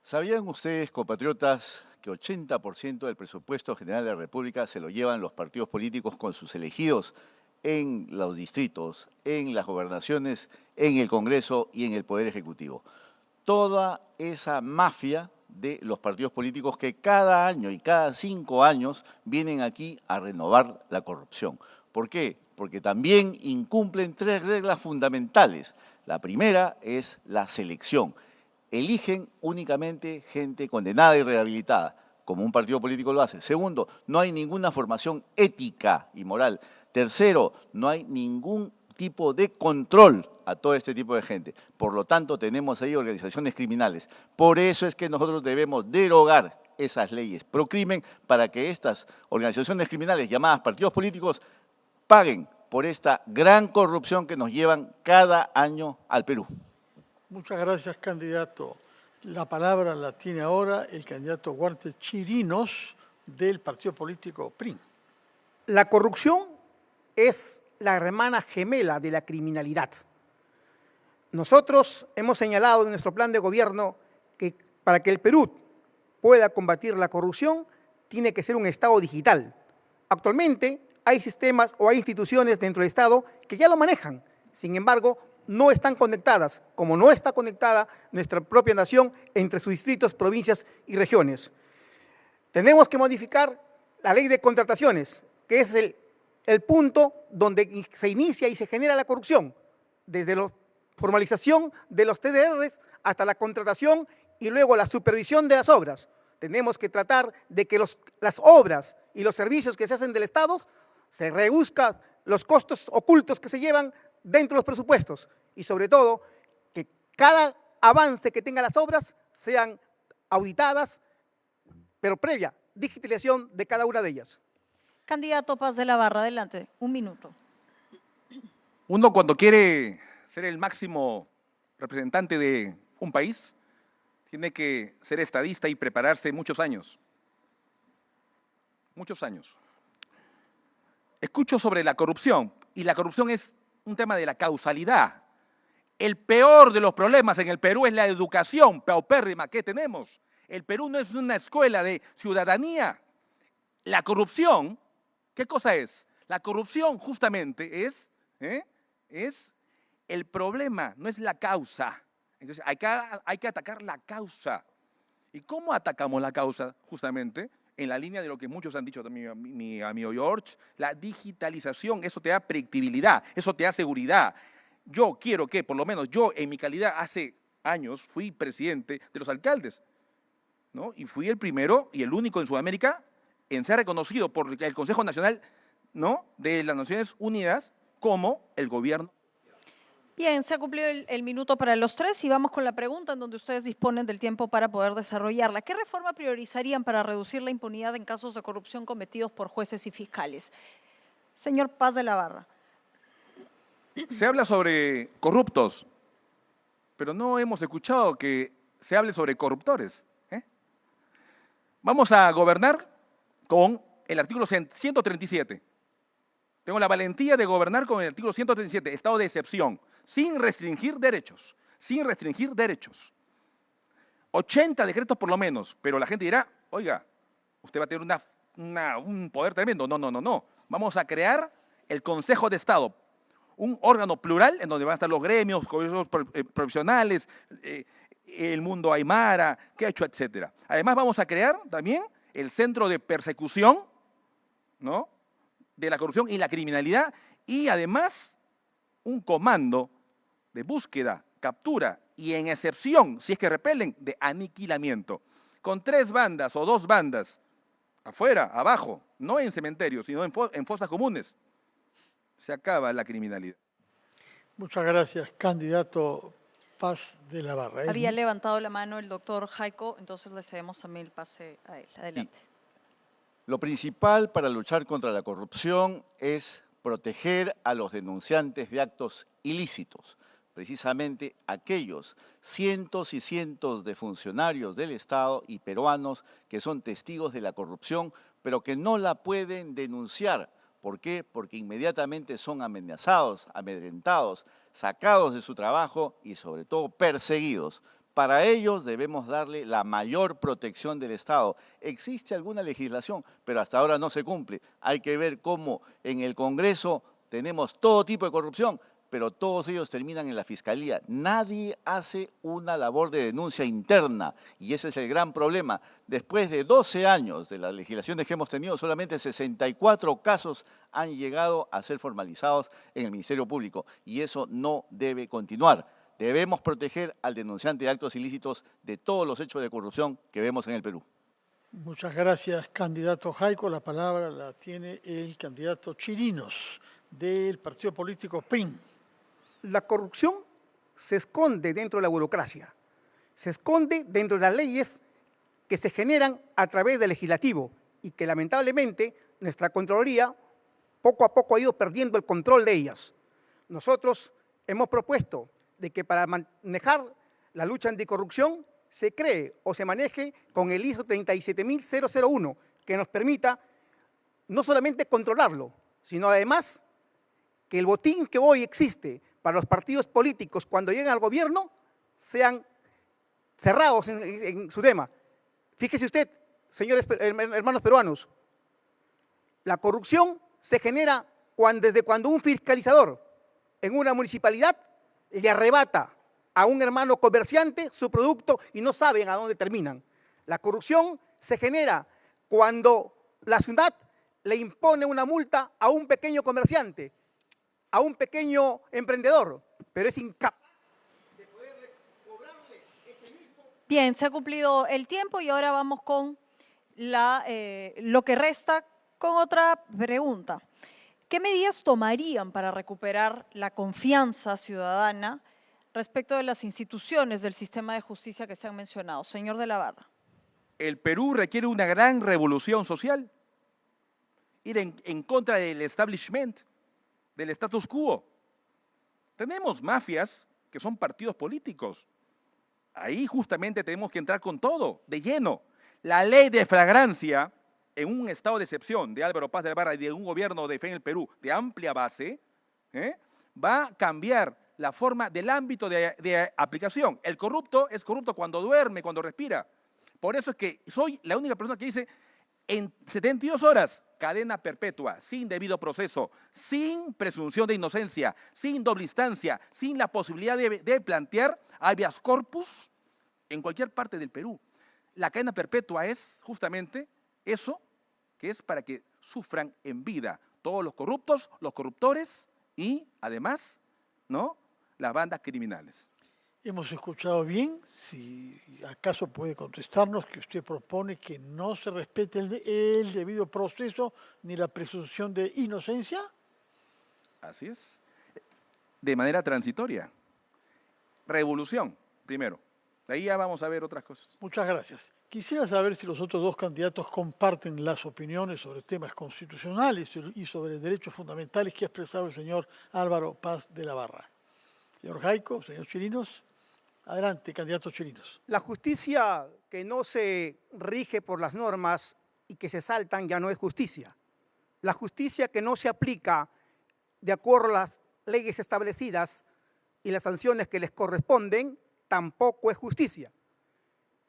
¿Sabían ustedes, compatriotas, que 80% del presupuesto general de la República se lo llevan los partidos políticos con sus elegidos en los distritos, en las gobernaciones, en el Congreso y en el Poder Ejecutivo? Toda esa mafia de los partidos políticos que cada año y cada 5 años vienen aquí a renovar la corrupción. ¿Por qué? Porque también incumplen tres reglas fundamentales. La primera es la selección. Eligen únicamente gente condenada y rehabilitada, como un partido político lo hace. Segundo, no hay ninguna formación ética y moral. Tercero, no hay ningún tipo de control a todo este tipo de gente. Por lo tanto, tenemos ahí organizaciones criminales. Por eso es que nosotros debemos derogar esas leyes pro crimen para que estas organizaciones criminales llamadas partidos políticos paguen por esta gran corrupción que nos llevan cada año al Perú. Muchas gracias, candidato. La palabra la tiene ahora el candidato Walter Chirinos del partido político PRI. La corrupción es la hermana gemela de la criminalidad. Nosotros hemos señalado en nuestro plan de gobierno que para que el Perú pueda combatir la corrupción, tiene que ser un Estado digital. Actualmente hay sistemas o hay instituciones dentro del Estado que ya lo manejan. Sin embargo, no están conectadas, como no está conectada nuestra propia nación entre sus distritos, provincias y regiones. Tenemos que modificar la ley de contrataciones, que es el punto donde se inicia y se genera la corrupción, desde la formalización de los TDRs hasta la contratación y luego la supervisión de las obras. Tenemos que tratar de que las obras y los servicios que se hacen del Estado se reduzcan los costos ocultos que se llevan dentro de los presupuestos y sobre todo que cada avance que tengan las obras sean auditadas, pero previa digitalización de cada una de ellas. Candidato Paz de la Barra, adelante, 1 minuto. Uno cuando quiere ser el máximo representante de un país, tiene que ser estadista y prepararse muchos años. Muchos años. Escucho sobre la corrupción, y la corrupción es un tema de la causalidad. El peor de los problemas en el Perú es la educación paupérrima que tenemos. El Perú no es una escuela de ciudadanía. La corrupción, ¿qué cosa es? La corrupción justamente es el problema, no es la causa. Entonces hay que atacar la causa. ¿Y cómo atacamos la causa? Justamente en la línea de lo que muchos han dicho también mi amigo George, la digitalización, eso te da predictibilidad, eso te da seguridad. Yo quiero que, por lo menos yo en mi calidad, hace años fui presidente de los alcaldes, ¿no? Y fui el primero y el único en Sudamérica en ser reconocido por el Consejo Nacional, ¿no?, de las Naciones Unidas como el gobierno. Bien, se ha cumplido el minuto para los tres y vamos con la pregunta en donde ustedes disponen del tiempo para poder desarrollarla. ¿Qué reforma priorizarían para reducir la impunidad en casos de corrupción cometidos por jueces y fiscales? Señor Paz de la Barra. Se habla sobre corruptos, pero no hemos escuchado que se hable sobre corruptores. Vamos a gobernar con el artículo 137. Tengo la valentía de gobernar con el artículo 137, estado de excepción, sin restringir derechos, sin restringir derechos. 80 decretos por lo menos, pero la gente dirá, oiga, usted va a tener un poder tremendo. No, no, no, no. Vamos a crear el Consejo de Estado, un órgano plural en donde van a estar los gremios, colegios profesionales, el mundo aymara, quechua, etcétera. Además vamos a crear también el Centro de Persecución, ¿no?, de la corrupción y la criminalidad, y además un comando de búsqueda, captura y en excepción, si es que repelen, de aniquilamiento. Con 3 bandas o 2 bandas, afuera, abajo, no en cementerios, sino en fosas comunes, se acaba la criminalidad. Muchas gracias, candidato Paz de la Barra. Había levantado la mano el doctor Jaico, entonces le cedemos también el pase a él. Adelante. Lo principal para luchar contra la corrupción es proteger a los denunciantes de actos ilícitos, precisamente aquellos cientos y cientos de funcionarios del Estado y peruanos que son testigos de la corrupción, pero que no la pueden denunciar. ¿Por qué? Porque inmediatamente son amenazados, amedrentados, sacados de su trabajo y sobre todo perseguidos. Para ellos debemos darle la mayor protección del Estado. Existe alguna legislación, pero hasta ahora no se cumple. Hay que ver cómo en el Congreso tenemos todo tipo de corrupción, pero todos ellos terminan en la Fiscalía. Nadie hace una labor de denuncia interna y ese es el gran problema. Después de 12 años de las legislaciones que hemos tenido, solamente 64 casos han llegado a ser formalizados en el Ministerio Público y eso no debe continuar. Debemos proteger al denunciante de actos ilícitos de todos los hechos de corrupción que vemos en el Perú. Muchas gracias, candidato Jaico. La palabra la tiene el candidato Chirinos del partido político PRIN. La corrupción se esconde dentro de la burocracia, se esconde dentro de las leyes que se generan a través del legislativo y que lamentablemente nuestra Contraloría poco a poco ha ido perdiendo el control de ellas. Nosotros hemos propuesto de que para manejar la lucha anticorrupción se cree o se maneje con el ISO 37001, que nos permita no solamente controlarlo, sino además que el botín que hoy existe para los partidos políticos cuando llegan al gobierno sean cerrados en su tema. Fíjese usted, señores hermanos peruanos, la corrupción se genera desde cuando un fiscalizador en una municipalidad le arrebata a un hermano comerciante su producto y no saben a dónde terminan. La corrupción se genera cuando la ciudad le impone una multa a un pequeño comerciante, a un pequeño emprendedor, pero es incapaz de poderle cobrarle ese mismo. Bien, se ha cumplido el tiempo y ahora vamos con lo que resta con otra pregunta. ¿Qué medidas tomarían para recuperar la confianza ciudadana respecto de las instituciones del sistema de justicia que se han mencionado? Señor de la Barra. El Perú requiere una gran revolución social, ir en contra del establishment, del status quo. Tenemos mafias que son partidos políticos. Ahí justamente tenemos que entrar con todo, de lleno. La ley de flagrancia en un estado de excepción de Álvaro Paz de la Barra y de un gobierno de fe en el Perú de amplia base, va a cambiar la forma del ámbito de aplicación. El corrupto es corrupto cuando duerme, cuando respira. Por eso es que soy la única persona que dice en 72 horas, cadena perpetua, sin debido proceso, sin presunción de inocencia, sin doble instancia, sin la posibilidad de plantear habeas corpus en cualquier parte del Perú. La cadena perpetua es justamente eso, que es para que sufran en vida todos los corruptos, los corruptores y además, ¿no?, las bandas criminales. Hemos escuchado bien, si acaso puede contestarnos que usted propone que no se respete el debido proceso ni la presunción de inocencia. Así es, de manera transitoria. Revolución, primero. De ahí ya vamos a ver otras cosas. Muchas gracias. Quisiera saber si los otros dos candidatos comparten las opiniones sobre temas constitucionales y sobre derechos fundamentales que ha expresado el señor Álvaro Paz de la Barra. Señor Jaico, señor Chirinos. Adelante, candidato Chirinos. La justicia que no se rige por las normas y que se saltan ya no es justicia. La justicia que no se aplica de acuerdo a las leyes establecidas y las sanciones que les corresponden tampoco es justicia.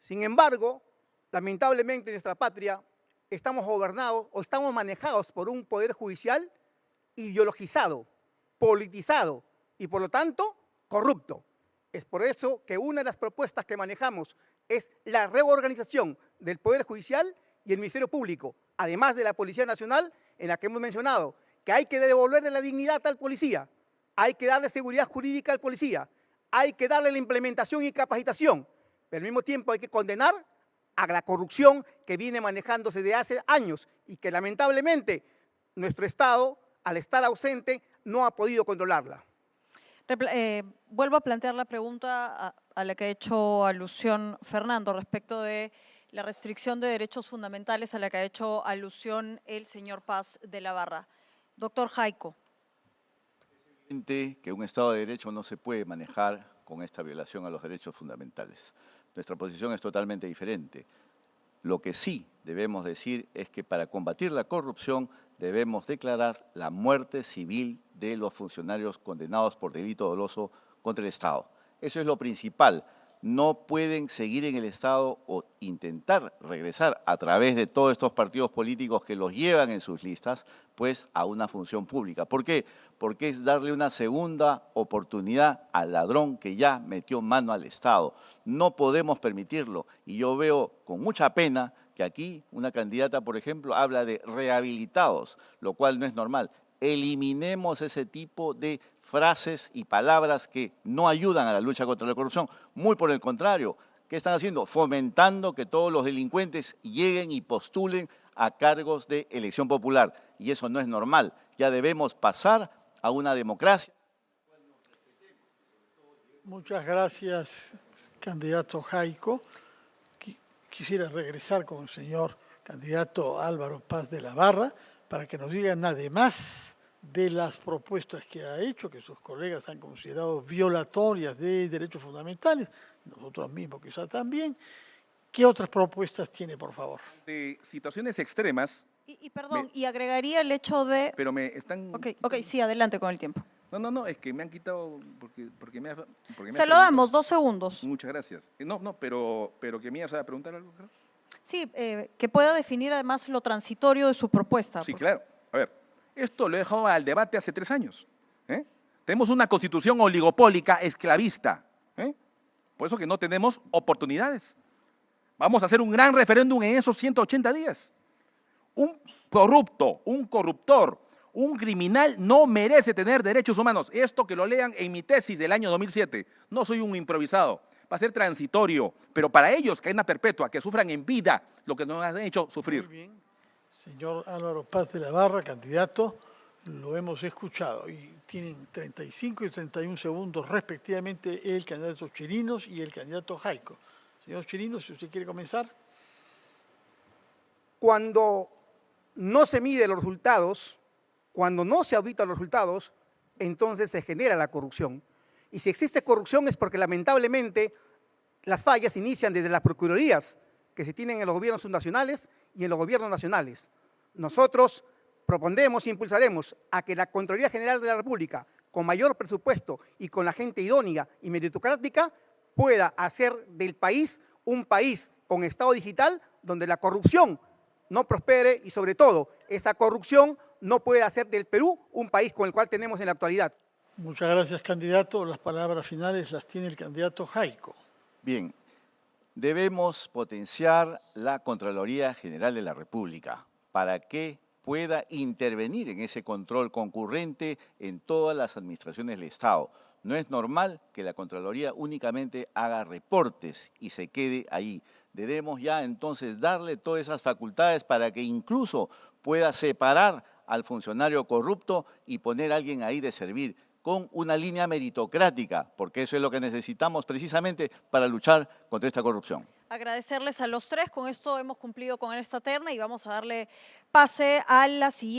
Sin embargo, lamentablemente en nuestra patria estamos gobernados o estamos manejados por un poder judicial ideologizado, politizado y por lo tanto corrupto. Es por eso que una de las propuestas que manejamos es la reorganización del Poder Judicial y el Ministerio Público, además de la Policía Nacional, en la que hemos mencionado que hay que devolverle la dignidad al policía, hay que darle seguridad jurídica al policía, hay que darle la implementación y capacitación, pero al mismo tiempo hay que condenar a la corrupción que viene manejándose de hace años y que lamentablemente nuestro Estado, al estar ausente, no ha podido controlarla. Vuelvo a plantear la pregunta a la que ha hecho alusión Fernando respecto de la restricción de derechos fundamentales a la que ha hecho alusión el señor Paz de la Barra. Doctor Jaico. Es evidente que un Estado de Derecho no se puede manejar con esta violación a los derechos fundamentales. Nuestra posición es totalmente diferente. Lo que sí debemos decir es que para combatir la corrupción debemos declarar la muerte civil de los funcionarios condenados por delito doloso contra el Estado. Eso es lo principal. no pueden seguir en el Estado o intentar regresar a través de todos estos partidos políticos que los llevan en sus listas, pues a una función pública. ¿Por qué? Porque es darle una segunda oportunidad al ladrón que ya metió mano al Estado. No podemos permitirlo. Y yo veo con mucha pena que aquí una candidata, por ejemplo, habla de rehabilitados, lo cual no es normal. Eliminemos ese tipo de frases y palabras que no ayudan a la lucha contra la corrupción. Muy por el contrario, ¿qué están haciendo? Fomentando que todos los delincuentes lleguen y postulen a cargos de elección popular. Y eso no es normal. Ya debemos pasar a una democracia. Muchas gracias, candidato Jaico. Quisiera regresar con el señor candidato Álvaro Paz de la Barra para que nos digan además de las propuestas que ha hecho, que sus colegas han considerado violatorias de derechos fundamentales, nosotros mismos quizá también, ¿qué otras propuestas tiene, por favor? De situaciones extremas, Y perdón, y agregaría el hecho de... pero me están... Ok, sí, adelante con el tiempo. No, es que me han quitado porque me has Se lo damos, 2 segundos. Muchas gracias. Pero que me ibas a preguntar algo, creo. Sí, que pueda definir además lo transitorio de su propuesta. Sí, claro. A ver, esto lo he dejado al debate hace 3 años. Tenemos una constitución oligopólica esclavista. Por eso que no tenemos oportunidades. Vamos a hacer un gran referéndum en esos 180 días. Un corrupto, un corruptor, un criminal no merece tener derechos humanos. Esto que lo lean en mi tesis del año 2007. No soy un improvisado. Va a ser transitorio, pero para ellos, cadena perpetua, que sufran en vida lo que nos han hecho sufrir. Muy bien. Señor Álvaro Paz de la Barra, candidato, lo hemos escuchado y tienen 35 y 31 segundos respectivamente el candidato Chirinos y el candidato Jaico. Señor Chirinos, si usted quiere comenzar. Cuando no se miden los resultados, cuando no se auditan los resultados, entonces se genera la corrupción. Y si existe corrupción es porque lamentablemente las fallas inician desde las procuradurías que se tienen en los gobiernos subnacionales y en los gobiernos nacionales. Nosotros propondremos e impulsaremos a que la Contraloría General de la República, con mayor presupuesto y con la gente idónea y meritocrática, pueda hacer del país un país con Estado digital donde la corrupción no prospere y sobre todo esa corrupción no puede hacer del Perú un país con el cual tenemos en la actualidad. Muchas gracias, candidato. Las palabras finales las tiene el candidato Jaico. Bien, debemos potenciar la Contraloría General de la República para que pueda intervenir en ese control concurrente en todas las administraciones del Estado. No es normal que la Contraloría únicamente haga reportes y se quede ahí. Debemos ya entonces darle todas esas facultades para que incluso pueda separar al funcionario corrupto y poner a alguien ahí de servir con una línea meritocrática, porque eso es lo que necesitamos precisamente para luchar contra esta corrupción. Agradecerles a los tres, con esto hemos cumplido con esta terna y vamos a darle pase a la siguiente.